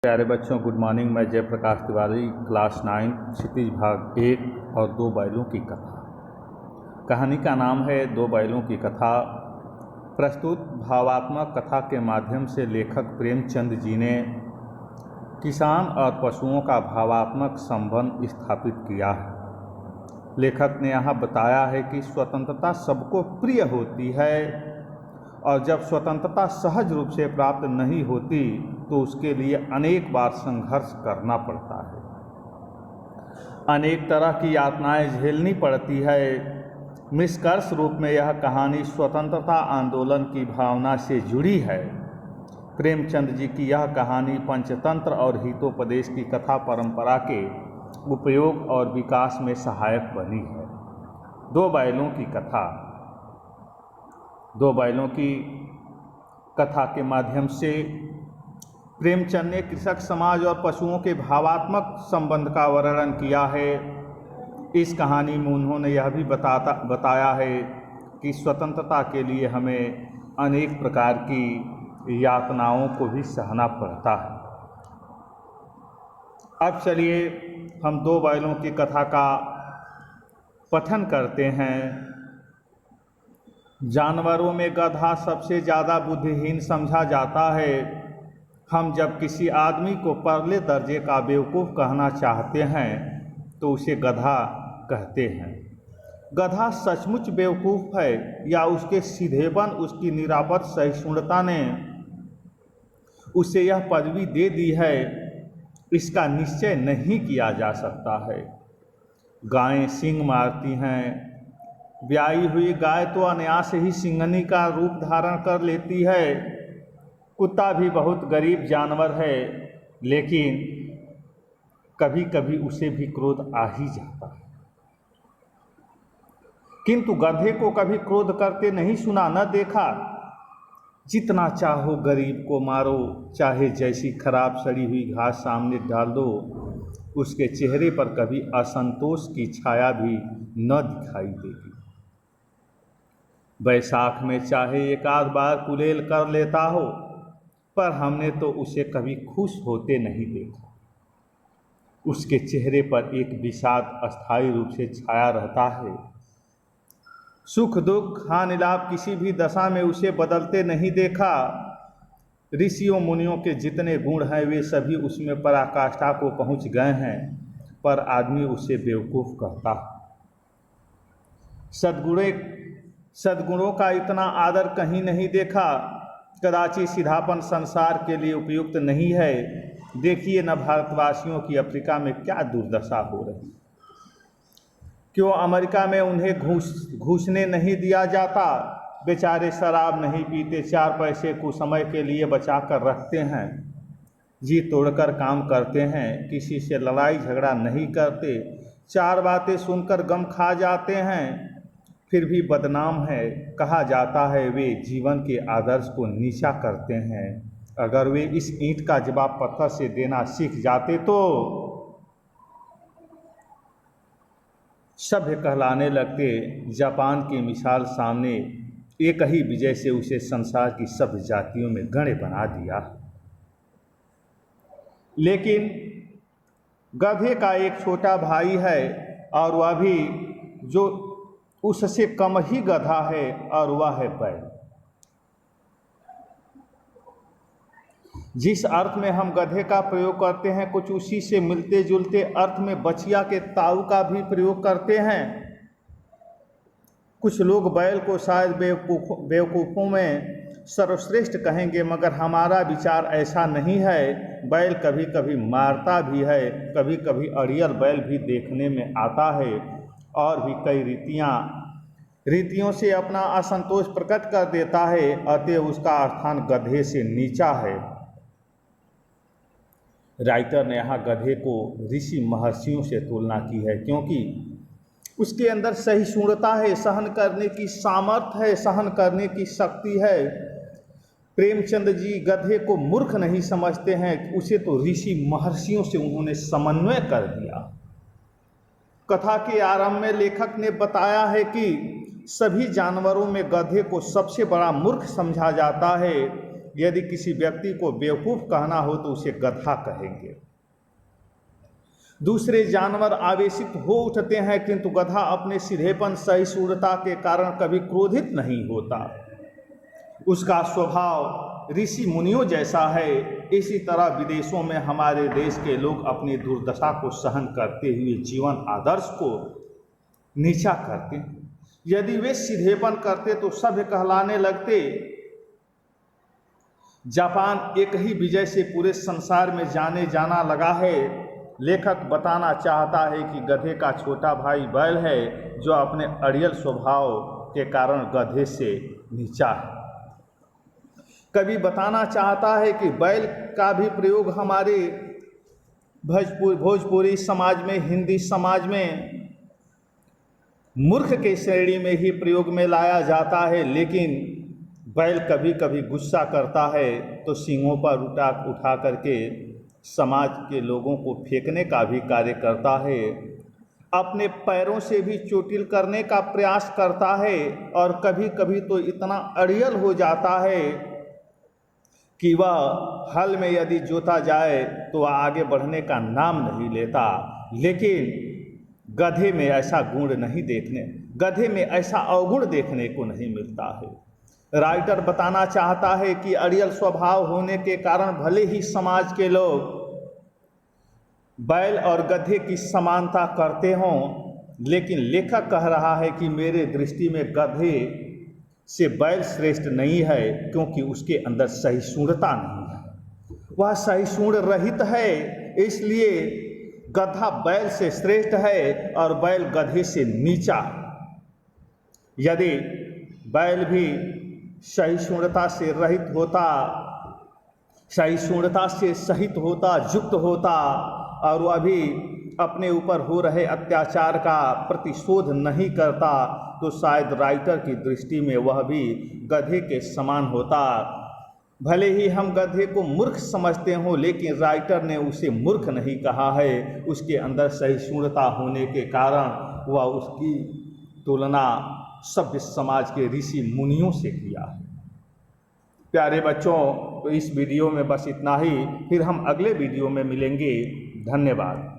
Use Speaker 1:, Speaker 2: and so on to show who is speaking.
Speaker 1: प्यारे बच्चों, good morning. मैं जयप्रकाश तिवारी, क्लास 9 क्षितिज भाग 1 और 2 बैलों की कथा। कहानी का नाम है 2 बैलों की कथा। प्रस्तुत भावात्मक कथा के माध्यम से लेखक प्रेमचंद जी ने किसान और पशुओं का भावात्मक संबंध स्थापित किया है। लेखक ने यहाँ बताया है कि स्वतंत्रता सबको प्रिय होती है और जब स्वतंत्रता सहज रूप से प्राप्त नहीं होती तो उसके लिए अनेक बार संघर्ष करना पड़ता है, अनेक तरह की यातनाएं झेलनी पड़ती है। निष्कर्ष रूप में यह कहानी स्वतंत्रता आंदोलन की भावना से जुड़ी है। प्रेमचंद जी की यह कहानी पंचतंत्र और हितोपदेश की कथा परंपरा के उपयोग और विकास में सहायक बनी है। 2 बैलों की कथा। 2 बैलों की कथा के माध्यम से प्रेमचंद ने कृषक समाज और पशुओं के भावात्मक संबंध का वर्णन किया है। इस कहानी में उन्होंने यह भी बताया है कि स्वतंत्रता के लिए हमें अनेक प्रकार की यातनाओं को भी सहना पड़ता है। अब चलिए हम 2 बैलों की कथा का पठन करते हैं। जानवरों में गधा सबसे ज़्यादा बुद्धिहीन समझा जाता है। हम जब किसी आदमी को परले दर्जे का बेवकूफ़ कहना चाहते हैं तो उसे गधा कहते हैं। गधा सचमुच बेवकूफ़ है या उसके सीधेपन, उसकी निरापद सहिष्णुता ने उसे यह पदवी दे दी है, इसका निश्चय नहीं किया जा सकता है। गायें सींग मारती हैं। ब्याई हुई गाय तो अनायास ही सिंघनी का रूप धारण कर लेती है। कुत्ता भी बहुत गरीब जानवर है, लेकिन कभी कभी उसे भी क्रोध आ ही जाता है। किंतु गधे को कभी क्रोध करते नहीं सुना, न देखा। जितना चाहो गरीब को मारो, चाहे जैसी खराब सड़ी हुई घास सामने डाल दो, उसके चेहरे पर कभी असंतोष की छाया भी न दिखाई देगी। बैसाख में चाहे एक आध बार कुलेल कर लेता हो, पर हमने तो उसे कभी खुश होते नहीं देखा। उसके चेहरे पर एक विषाद अस्थायी रूप से छाया रहता है। सुख दुख हानि लाभ किसी भी दशा में उसे बदलते नहीं देखा। ऋषियों मुनियों के जितने गुण हैं वे सभी उसमें पराकाष्ठा को पहुंच गए हैं, पर आदमी उसे बेवकूफ़ कहता है। सद्गुणों का इतना आदर कहीं नहीं देखा। कदाचित सीधापन संसार के लिए उपयुक्त नहीं है। देखिए न भारतवासियों की अफ्रीका में क्या दुर्दशा हो रही। क्यों अमेरिका में उन्हें घुसने नहीं दिया जाता? बेचारे शराब नहीं पीते, 4 पैसे को समय के लिए बचा कर रखते हैं, जी तोड़कर काम करते हैं, किसी से लड़ाई झगड़ा नहीं करते, 4 बातें सुनकर गम खा जाते हैं, फिर भी बदनाम है। कहा जाता है वे जीवन के आदर्श को नीचा करते हैं। अगर वे इस ईंट का जवाब पत्थर से देना सीख जाते तो सभ्य कहलाने लगते। जापान की मिसाल सामने एक ही विजय से उसे संसार की सभ्य जातियों में गण्य बना दिया। लेकिन गधे का एक छोटा भाई है और वह भी जो उससे कम ही गधा है, और वह है बैल। जिस अर्थ में हम गधे का प्रयोग करते हैं, कुछ उसी से मिलते जुलते अर्थ में बछिया के ताऊ का भी प्रयोग करते हैं। कुछ लोग बैल को शायद बेवकूफ़ों में सर्वश्रेष्ठ कहेंगे, मगर हमारा विचार ऐसा नहीं है। बैल कभी कभी मारता भी है, कभी कभी अड़ियल बैल भी देखने में आता है, और भी कई रीतियों से अपना असंतोष प्रकट कर देता है। अतः उसका स्थान गधे से नीचा है। राइटर ने यहाँ गधे को ऋषि महर्षियों से तुलना की है, क्योंकि उसके अंदर सहिष्णुता है, सहन करने की सामर्थ्य है, सहन करने की शक्ति है। प्रेमचंद जी गधे को मूर्ख नहीं समझते हैं, उसे तो ऋषि महर्षियों से उन्होंने समन्वय कर दिया। कथा के आरंभ में लेखक ने बताया है कि सभी जानवरों में गधे को सबसे बड़ा मूर्ख समझा जाता है। यदि किसी व्यक्ति को बेवकूफ़ कहना हो तो उसे गधा कहेंगे। दूसरे जानवर आवेशित हो उठते हैं, किंतु गधा अपने सीधेपन सहिष्णुता के कारण कभी क्रोधित नहीं होता। उसका स्वभाव ऋषि मुनियों जैसा है। इसी तरह विदेशों में हमारे देश के लोग अपनी दुर्दशा को सहन करते हुए जीवन आदर्श को नीचा करते हैं। यदि वे सीधेपन करते तो सभ्य कहलाने लगते। जापान एक ही विजय से पूरे संसार में जाने जाना लगा है। लेखक बताना चाहता है कि गधे का छोटा भाई बैल है, जो अपने अड़ियल स्वभाव के कारण गधे से नीचा है। कवि बताना चाहता है कि बैल का भी प्रयोग हमारे भोजपुरी समाज में, हिंदी समाज में मूर्ख के श्रेणी में ही प्रयोग में लाया जाता है। लेकिन बैल कभी कभी गुस्सा करता है तो सींगों पर उठा करके समाज के लोगों को फेंकने का भी कार्य करता है। अपने पैरों से भी चोटिल करने का प्रयास करता है और कभी कभी तो इतना अड़ियल हो जाता है कि वह हल में यदि जोता जाए तो वह आगे बढ़ने का नाम नहीं लेता। लेकिन गधे में ऐसा गधे में ऐसा अवगुण देखने को नहीं मिलता है। राइटर बताना चाहता है कि अड़ियल स्वभाव होने के कारण भले ही समाज के लोग बैल और गधे की समानता करते हों, लेकिन लेखक कह रहा है कि मेरे दृष्टि में गधे से बैल श्रेष्ठ नहीं है, क्योंकि उसके अंदर सहिष्णुता नहीं है। वह सहिष्णु रहित है, इसलिए गधा बैल से श्रेष्ठ है और बैल गधे से नीचा। यदि बैल भी सहिष्णुता से रहित होता, सहिष्णुता से सहित होता, युक्त होता और वह भी अपने ऊपर हो रहे अत्याचार का प्रतिशोध नहीं करता, तो शायद राइटर की दृष्टि में वह भी गधे के समान होता। भले ही हम गधे को मूर्ख समझते हों, लेकिन राइटर ने उसे मूर्ख नहीं कहा है। उसके अंदर सहिष्णुता होने के कारण वह उसकी तुलना सभ्य समाज के ऋषि मुनियों से किया है। प्यारे बच्चों, तो इस वीडियो में बस इतना ही। फिर हम अगले वीडियो में मिलेंगे। धन्यवाद।